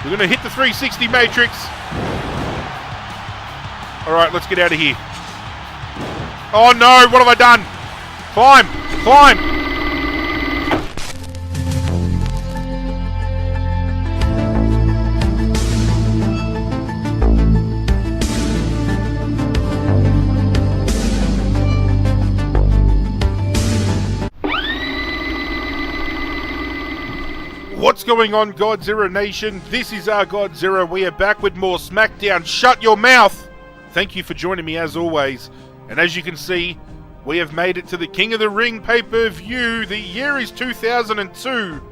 We're going to hit the 360 matrix. All right, let's get out of here. Oh no, what have I done? Climb, climb. What's going on, Godzirra Nation? This is ArghGodzirra. We are back with more SmackDown. Shut your mouth! Thank you for joining me as always. And as you can see, we have made it to the King of the Ring pay-per-view. The year is 2002,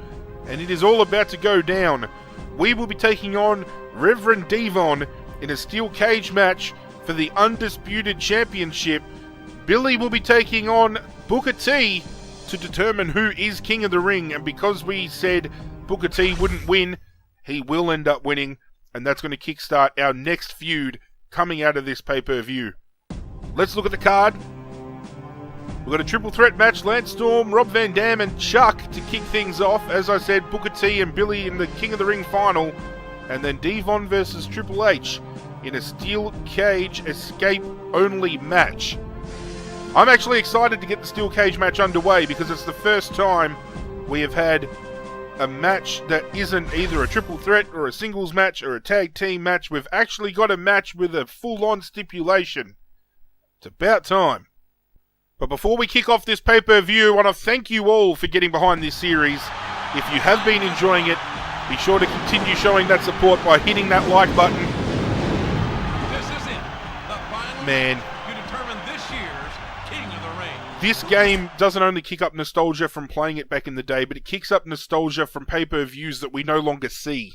and it is all about to go down. We will be taking on Reverend D-Von in a steel cage match for the Undisputed Championship. Billy will be taking on Booker T to determine who is King of the Ring, and because we said Booker T wouldn't win, he will end up winning, and that's going to kickstart our next feud coming out of this pay-per-view. Let's look at the card. We've got a triple threat match, Lance Storm, Rob Van Dam and Chuck to kick things off. As I said, Booker T and Billy in the King of the Ring final, and then D-Von versus Triple H in a steel cage escape only match. I'm actually excited to get the steel cage match underway because it's the first time we have had a match that isn't either a triple threat or a singles match or a tag team match. We've actually got a match with a full-on stipulation. It's about time. But before we kick off this pay-per-view, I want to thank you all for getting behind this series. If you have been enjoying it, be sure to continue showing that support by hitting that like button. This is it. The final Man. to determine this year's King of the Ring. This game doesn't only kick up nostalgia from playing it back in the day, but it kicks up nostalgia from pay-per-views that we no longer see.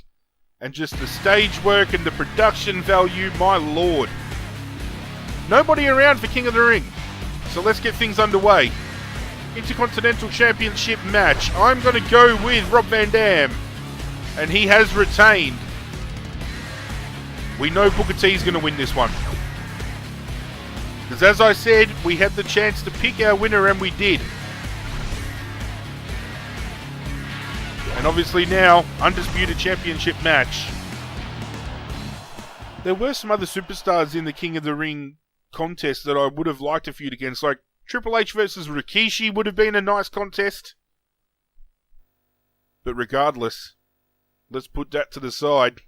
And just the stage work and the production value, my lord. Nobody around for King of the Ring. So let's get things underway. Intercontinental Championship match. I'm going to go with Rob Van Dam. And he has retained. We know Booker T is going to win this one. Because as I said, we had the chance to pick our winner and we did. And obviously now, Undisputed Championship match. There were some other superstars in the King of the Ring contest that I would have liked to feud against. Like Triple H versus Rikishi would have been a nice contest. But regardless, let's put that to the side.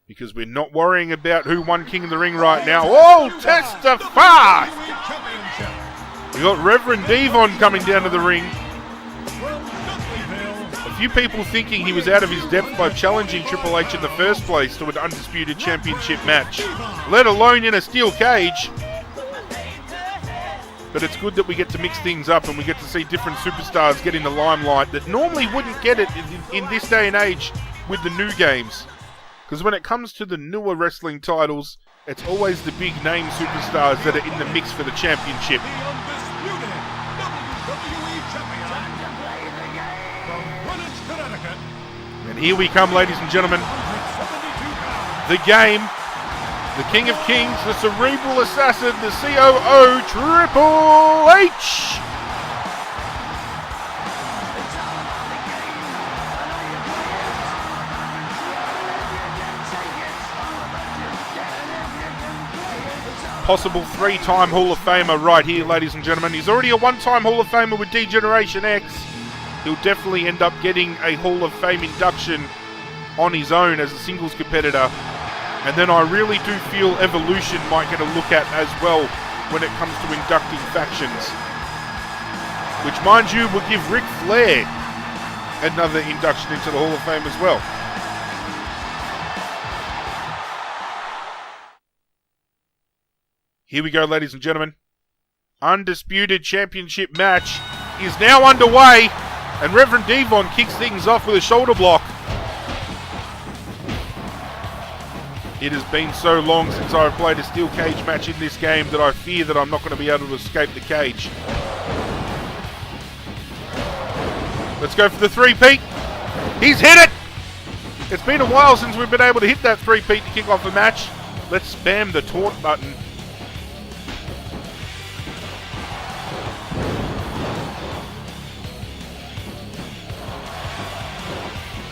Because we're not worrying about who won King of the Ring right now. Oh, testify! We got Reverend D-Von coming down to the ring. A few people thinking he was out of his depth by challenging Triple H in the first place to an Undisputed Championship match, let alone in a steel cage. But it's good that we get to mix things up and we get to see different superstars get in the limelight that normally wouldn't get it in this day and age with the new games. Because when it comes to the newer wrestling titles, it's always the big name superstars that are in the mix for the championship. And here we come, ladies and gentlemen. The game, the King of Kings, the Cerebral Assassin, the COO, Triple H! Possible three-time Hall of Famer right here, ladies and gentlemen. He's already a one-time Hall of Famer with D-Generation X. He'll definitely end up getting a Hall of Fame induction on his own as a singles competitor. And then I really do feel Evolution might get a look at as well when it comes to inducting factions. Which, mind you, will give Ric Flair another induction into the Hall of Fame as well. Here we go, ladies and gentlemen. Undisputed Championship match is now underway, and Reverend D-Von kicks things off with a shoulder block. It has been so long since I've played a steel cage match in this game that I fear that I'm not going to be able to escape the cage. Let's go for the three-peat. He's hit it! It's been a while since we've been able to hit that three-peat to kick off a match. Let's spam the taunt button.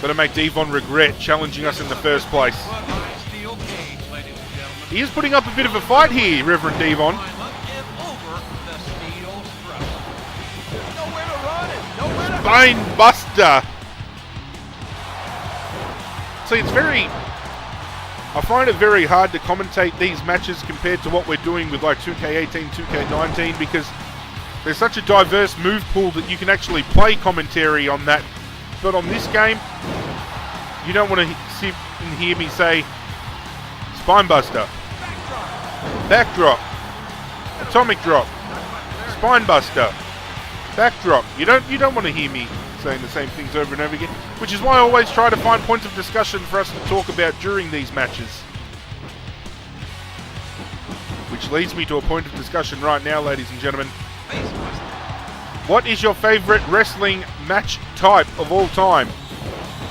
Gonna make D-Von regret challenging us in the first place. He is putting up a bit of a fight here, Reverend D-Von. Spine Buster. See, it's very... I find it very hard to commentate these matches compared to what we're doing with like 2K18, 2K19 because there's such a diverse move pool that you can actually play commentary on that. But on this game, you don't want to sit and hear me say Spine Buster, Backdrop, Atomic Drop, Spine Buster, Backdrop. You don't want to hear me saying the same things over and over again, which is why I always try to find points of discussion for us to talk about during these matches. Which leads me to a point of discussion right now, ladies and gentlemen. What is your favorite wrestling match type of all time?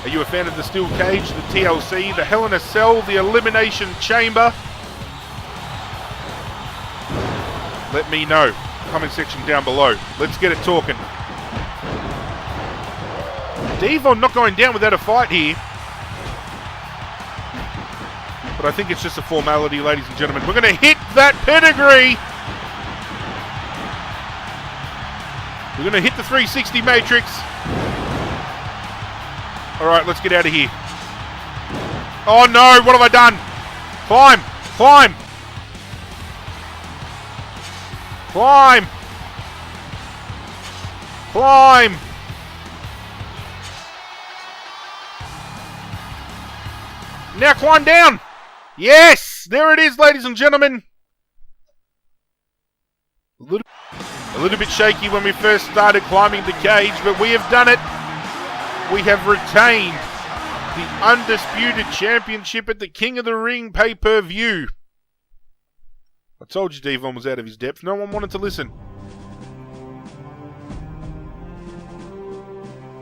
Are you a fan of the Steel Cage, the TLC, the Hell in a Cell, the Elimination Chamber? Let me know. Comment section down below. Let's get it talking. D-Von not going down without a fight here. But I think it's just a formality, ladies and gentlemen. We're going to hit that pedigree. We're going to hit the 360 matrix. Alright, let's get out of here. Oh no, what have I done? Climb! Climb! Climb! Climb! Now climb down! Yes! There it is, ladies and gentlemen! A little bit shaky when we first started climbing the cage, but we have done it. We have retained the Undisputed Championship at the King of the Ring pay-per-view. I told you D-Von was out of his depth. No one wanted to listen.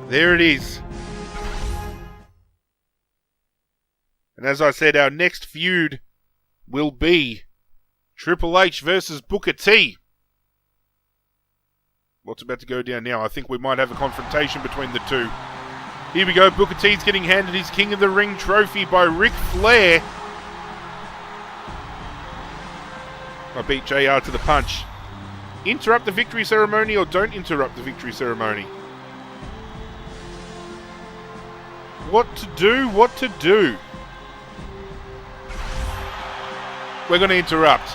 There it is. And as I said, our next feud will be Triple H versus Booker T. What's about to go down now? I think we might have a confrontation between the two. Here we go. Booker T's getting handed his King of the Ring trophy by Ric Flair. I beat JR to the punch. Interrupt the victory ceremony or don't interrupt the victory ceremony? What to do? What to do? We're going to interrupt.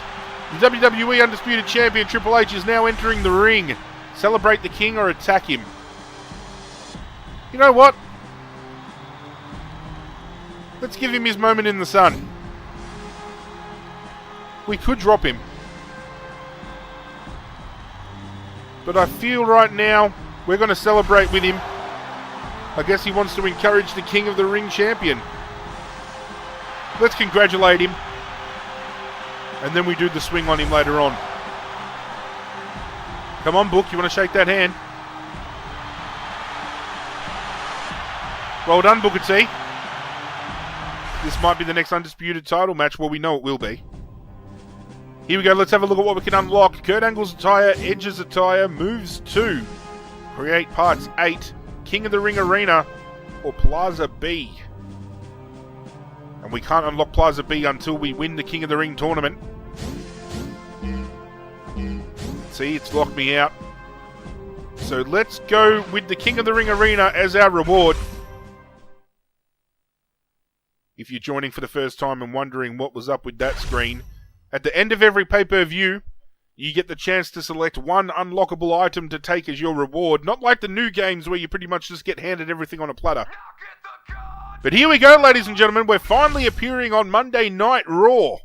The WWE Undisputed Champion Triple H is now entering the ring. Celebrate the king or attack him. You know what? Let's give him his moment in the sun. We could drop him. But I feel right now we're going to celebrate with him. I guess he wants to encourage the King of the Ring champion. Let's congratulate him. And then we do the swing on him later on. Come on, Book. You want to shake that hand? Well done, Booker T. This might be the next Undisputed title match. Well, we know it will be. Here we go. Let's have a look at what we can unlock. Kurt Angle's attire, Edge's attire, moves 2. Create parts 8. King of the Ring Arena or Plaza B. And we can't unlock Plaza B until we win the King of the Ring tournament. See, it's locked me out. So let's go with the King of the Ring Arena as our reward. If you're joining for the first time and wondering what was up with that screen, at the end of every pay-per-view, you get the chance to select one unlockable item to take as your reward. Not like the new games where you pretty much just get handed everything on a platter. But here we go, ladies and gentlemen. We're finally appearing on Monday Night Raw.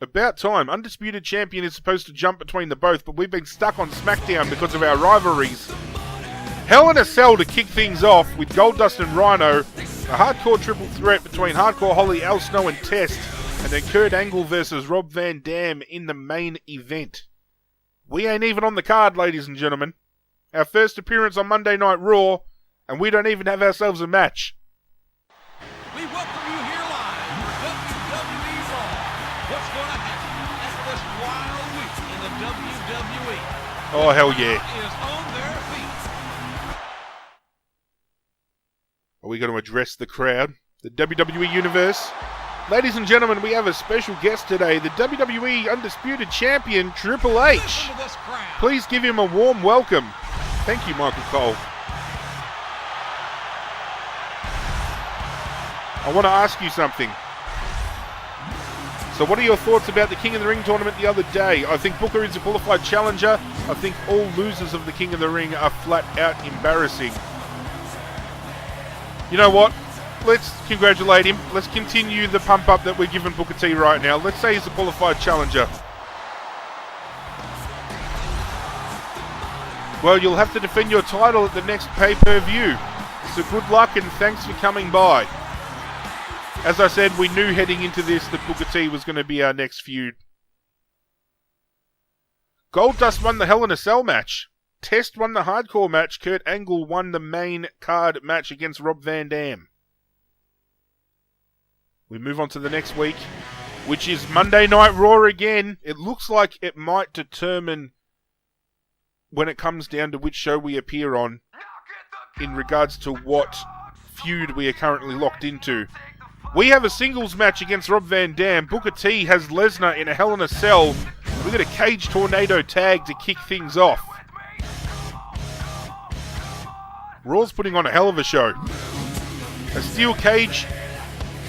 About time. Undisputed Champion is supposed to jump between the both, but we've been stuck on SmackDown because of our rivalries. Hell in a Cell to kick things off with Goldust and Rhino. A hardcore triple threat between Hardcore Holly, Al Snow and Test. And then Kurt Angle versus Rob Van Dam in the main event. We ain't even on the card, ladies and gentlemen. Our first appearance on Monday Night Raw, and we don't even have ourselves a match. We welcome you here live for WWE Raw. What's going to happen after this wild week in the WWE? Oh, hell yeah. Is on their feet. Are we're going to address the crowd, the WWE Universe. Ladies and gentlemen, we have a special guest today, the WWE Undisputed Champion, Triple H. Please give him a warm welcome. Thank you, Michael Cole. I want to ask you something. So what are your thoughts about the King of the Ring tournament the other day? I think Booker is a qualified challenger. I think all losers of the King of the Ring are flat out embarrassing. You know what? Let's congratulate him. Let's continue the pump up that we're giving Booker T right now. Let's say he's a qualified challenger. Well, you'll have to defend your title at the next pay-per-view. So good luck and thanks for coming by. As I said, we knew heading into this that Booker T was going to be our next feud. Goldust won the Hell in a Cell match. Test won the Hardcore match. Kurt Angle won the main card match against Rob Van Dam. We move on to the next week, which is Monday Night Raw again. It looks like it might determine when it comes down to which show we appear on in regards to what feud we are currently locked into. We have a singles match against Rob Van Dam. Booker T has Lesnar in a Hell in a Cell. We've got a cage tornado tag to kick things off. Raw's putting on a hell of a show. A steel cage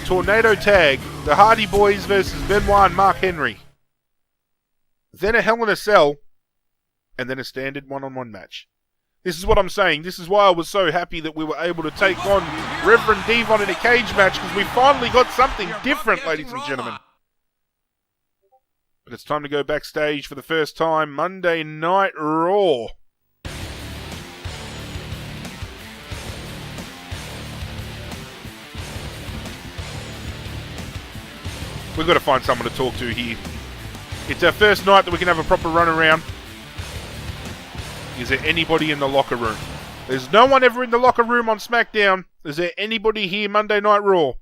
tornado tag. The Hardy Boys versus Benoit and Mark Henry. Then a Hell in a Cell. And then a standard one-on-one match. This is what I'm saying. This is why I was so happy that we were able to take on Reverend D-Von in a cage match, because we finally got something different, ladies and gentlemen. But it's time to go backstage for the first time. Monday Night Raw. We've got to find someone to talk to here. It's our first night that we can have a proper run around. Is there anybody in the locker room? There's no one ever in the locker room on SmackDown. Is there anybody here Monday Night Raw?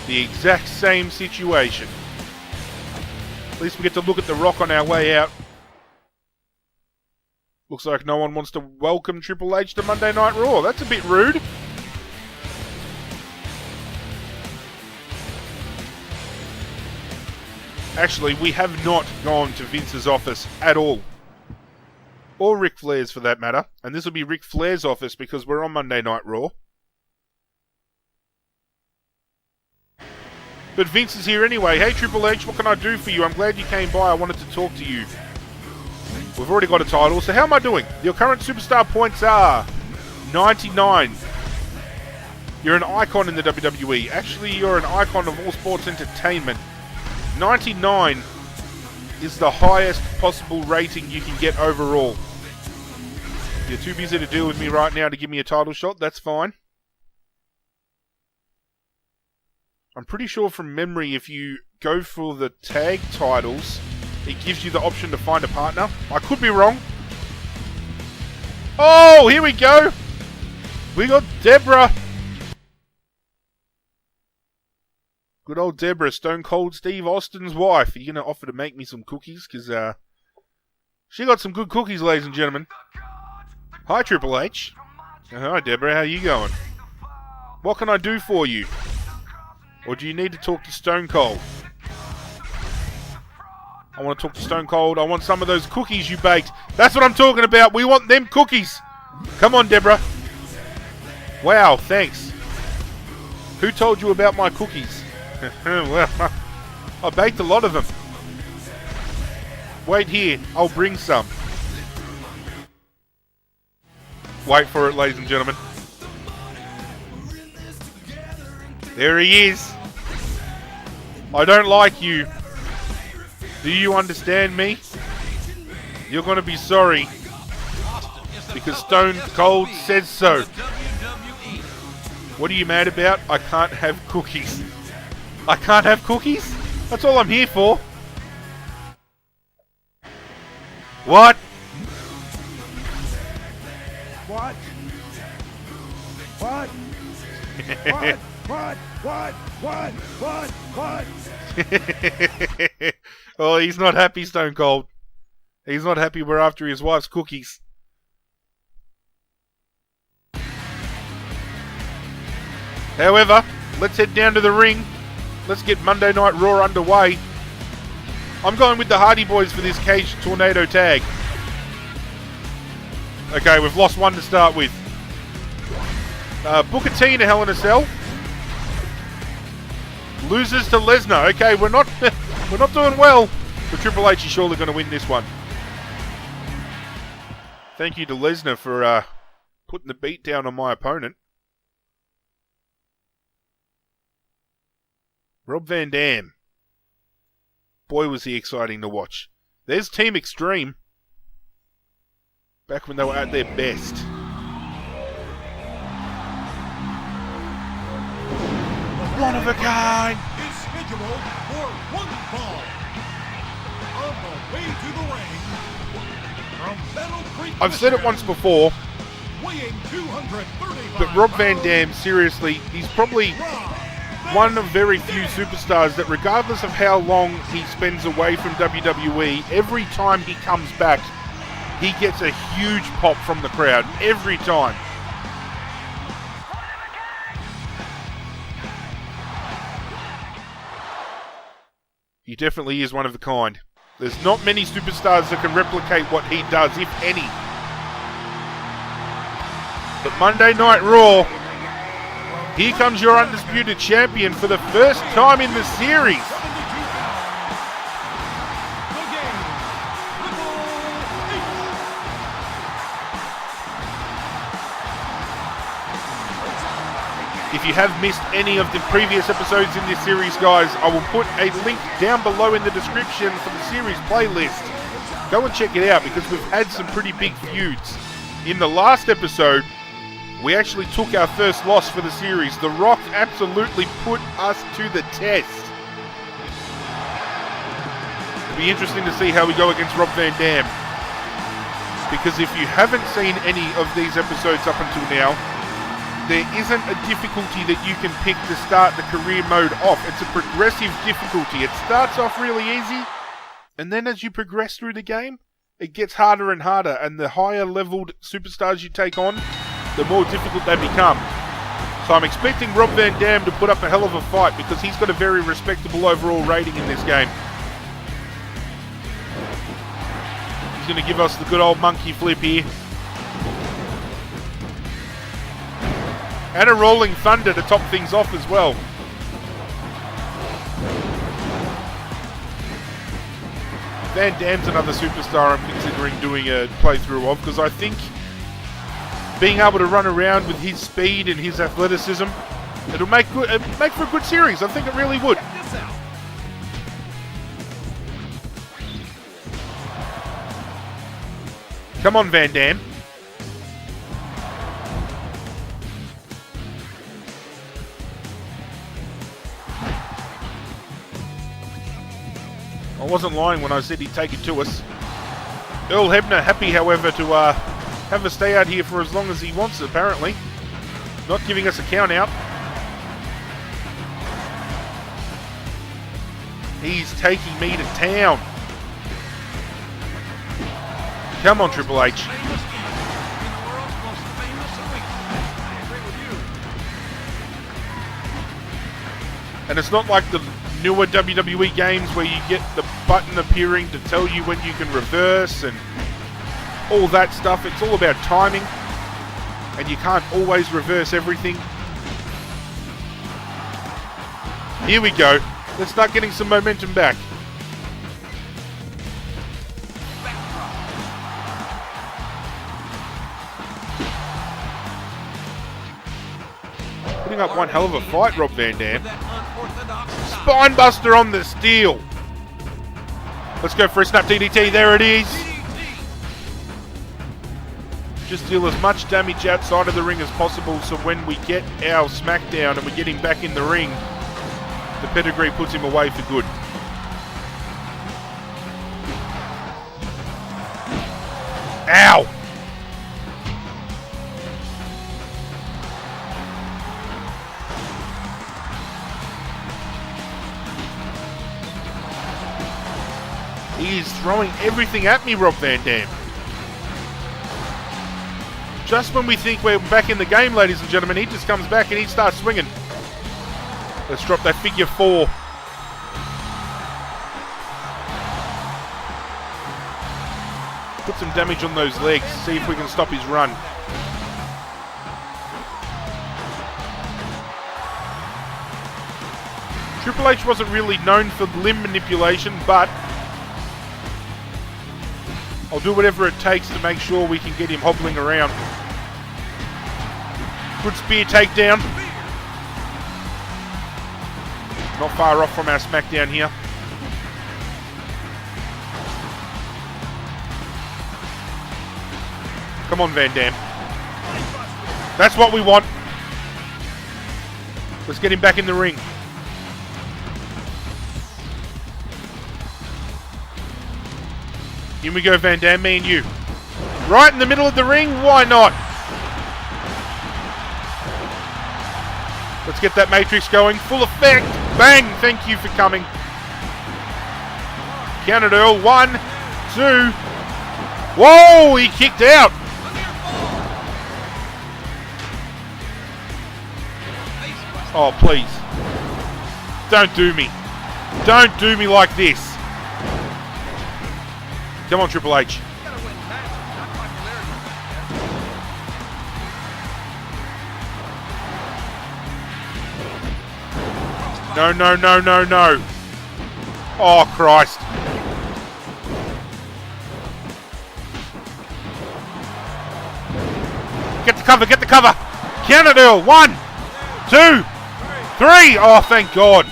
The exact same situation. At least we get to look at The Rock on our way out. Looks like no one wants to welcome Triple H to Monday Night Raw. That's a bit rude. Actually, we have not gone to Vince's office at all. Or Ric Flair's for that matter. And this will be Ric Flair's office because we're on Monday Night Raw. But Vince is here anyway. Hey Triple H, what can I do for you? I'm glad you came by. I wanted to talk to you. We've already got a title. So how am I doing? Your current superstar points are 99. You're an icon in the WWE. Actually, you're an icon of all sports entertainment. 99 is the highest possible rating you can get overall. You're too busy to deal with me right now to give me a title shot. That's fine. I'm pretty sure from memory if you go for the tag titles, it gives you the option to find a partner. I could be wrong. Oh, here we go. We got Deborah. Good old Deborah, Stone Cold Steve Austin's wife. Are you going to offer to make me some cookies? Because she got some good cookies, ladies and gentlemen. Hi, Triple H. Hi, Deborah. How you going? What can I do for you? Or do you need to talk to Stone Cold? I want to talk to Stone Cold. I want some of those cookies you baked. That's what I'm talking about. We want them cookies. Come on, Deborah. Wow, thanks. Who told you about my cookies? Well, I baked a lot of them. Wait here, I'll bring some. Wait for it, ladies and gentlemen. There he is. I don't like you. Do you understand me? You're going to be sorry. Because Stone Cold says so. What are you mad about? I can't have cookies. I can't have cookies? That's all I'm here for. What? What? What? What? What? Oh, he's not happy, Stone Cold. He's not happy we're after his wife's cookies. However, let's head down to the ring. Let's get Monday Night Raw underway. I'm going with the Hardy Boys for this Cage Tornado tag. Okay, we've lost one to start with. Booker T in a Hell in a Cell. Loses to Lesnar. Okay, we're not doing well. But Triple H is surely going to win this one. Thank you to Lesnar for putting the beat down on my opponent. Rob Van Dam. Boy, was he exciting to watch. There's Team Extreme. Back when they were at their best. One of a kind. Is scheduled for one fall. On the way to the ring. From Battle Creek, I've said it once before, weighing 235 but Rob Van Dam, seriously, he's probably one of very few superstars that regardless of how long he spends away from WWE, every time he comes back, he gets a huge pop from the crowd. Every time. He definitely is one of the kind. There's not many superstars that can replicate what he does, if any. But Monday Night Raw, here comes your Undisputed Champion for the first time in the series. If you have missed any of the previous episodes in this series, guys, I will put a link down below in the description for the series playlist. Go and check it out because we've had some pretty big feuds. In the last episode, we actually took our first loss for the series. The Rock absolutely put us to the test. It'll be interesting to see how we go against Rob Van Dam. Because if you haven't seen any of these episodes up until now, there isn't a difficulty that you can pick to start the career mode off. It's a progressive difficulty. It starts off really easy, and then as you progress through the game, it gets harder and harder, and the higher leveled superstars you take on, the more difficult they become. So I'm expecting Rob Van Dam to put up a hell of a fight because he's got a very respectable overall rating in this game. He's going to give us the good old monkey flip here. And a rolling thunder to top things off as well. Van Dam's another superstar I'm considering doing a playthrough of because I think being able to run around with his speed and his athleticism, it'll make for a good series. I think it really would. Come on, Van Dam. I wasn't lying when I said he'd take it to us. Earl Hebner happy, however, to have us stay out here for as long as he wants, apparently. Not giving us a count out. He's taking me to town. Come on, Triple H. And it's not like the newer WWE games where you get the button appearing to tell you when you can reverse and all that stuff. It's all about timing, and you can't always reverse everything. Here we go. Let's start getting some momentum back. Putting up one hell of a fight, Rob Van Dam. Spinebuster on the steel. Let's go for a snap DDT. There it is. Just deal as much damage outside of the ring as possible so when we get our SmackDown and we get him back in the ring, the pedigree puts him away for good. Ow! He is throwing everything at me, Rob Van Dam. Just when we think we're back in the game, ladies and gentlemen, he just comes back and he starts swinging. Let's drop that figure 4. Put some damage on those legs. See if we can stop his run. Triple H wasn't really known for limb manipulation, but I'll do whatever it takes to make sure we can get him hobbling around. Good spear takedown. Not far off from our SmackDown here. Come on, Van Dam. That's what we want. Let's get him back in the ring. Here we go, Van Dam, me and you. Right in the middle of the ring, why not? Let's get that Matrix going. Full effect. Bang, thank you for coming. Count it, Earl. 1, 2. Whoa, he kicked out. Oh, please. Don't do me. Don't do me like this. Come on, Triple H. No, no, no, no, no. Oh, Christ. Get the cover, get the cover. Count it, Earl. 1, 2, 3. Oh, thank God.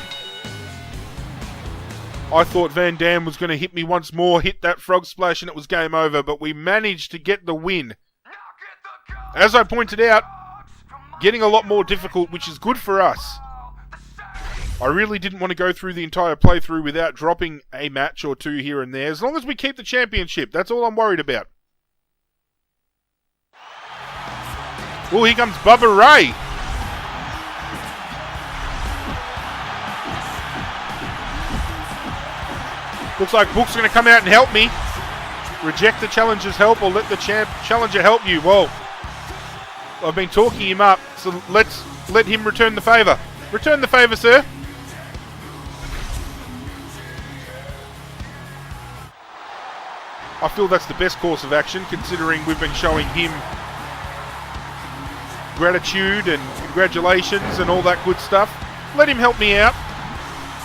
I thought Van Dam was going to hit me once more, hit that frog splash, and it was game over, but we managed to get the win. As I pointed out, getting a lot more difficult, which is good for us. I really didn't want to go through the entire playthrough without dropping a match or two here and there. As long as we keep the championship, that's all I'm worried about. Oh, here comes Bubba Ray. Looks like Book's going to come out and help me. Reject the challenger's help or let the challenger help you. Well, I've been talking him up, so let's let him return the favour. Return the favour, sir. I feel that's the best course of action, considering we've been showing him gratitude and congratulations and all that good stuff. Let him help me out.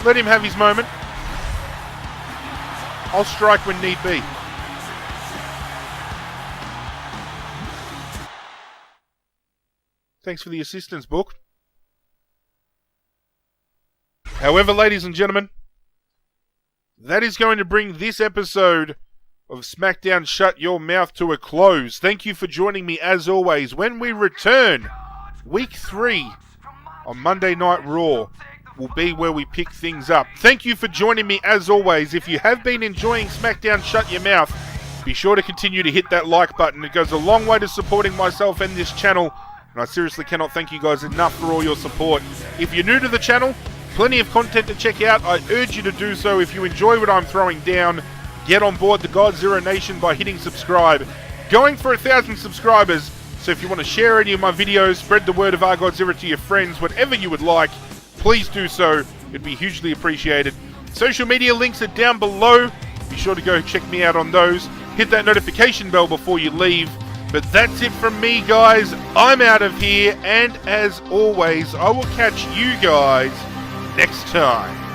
Let him have his moment. I'll strike when need be. Thanks for the assistance, Book. However, ladies and gentlemen, that is going to bring this episode of SmackDown Shut Your Mouth to a close. Thank you for joining me as always. When we return, Week 3 on Monday Night Raw will be where we pick things up. Thank you for joining me as always. If you have been enjoying SmackDown Shut Your Mouth, be sure to continue to hit that like button. It goes a long way to supporting myself and this channel, and I seriously cannot thank you guys enough for all your support. If you're new to the channel, plenty of content to check out. I urge you to do so. If you enjoy what I'm throwing down, get on board the ArghGodzirra Nation by hitting subscribe. Going for 1,000 subscribers, so if you want to share any of my videos, spread the word of ArghGodzirra to your friends, whatever you would like, please do so. It'd be hugely appreciated. Social media links are down below. Be sure to go check me out on those. Hit that notification bell before you leave. But that's it from me, guys. I'm out of here, and as always, I will catch you guys next time.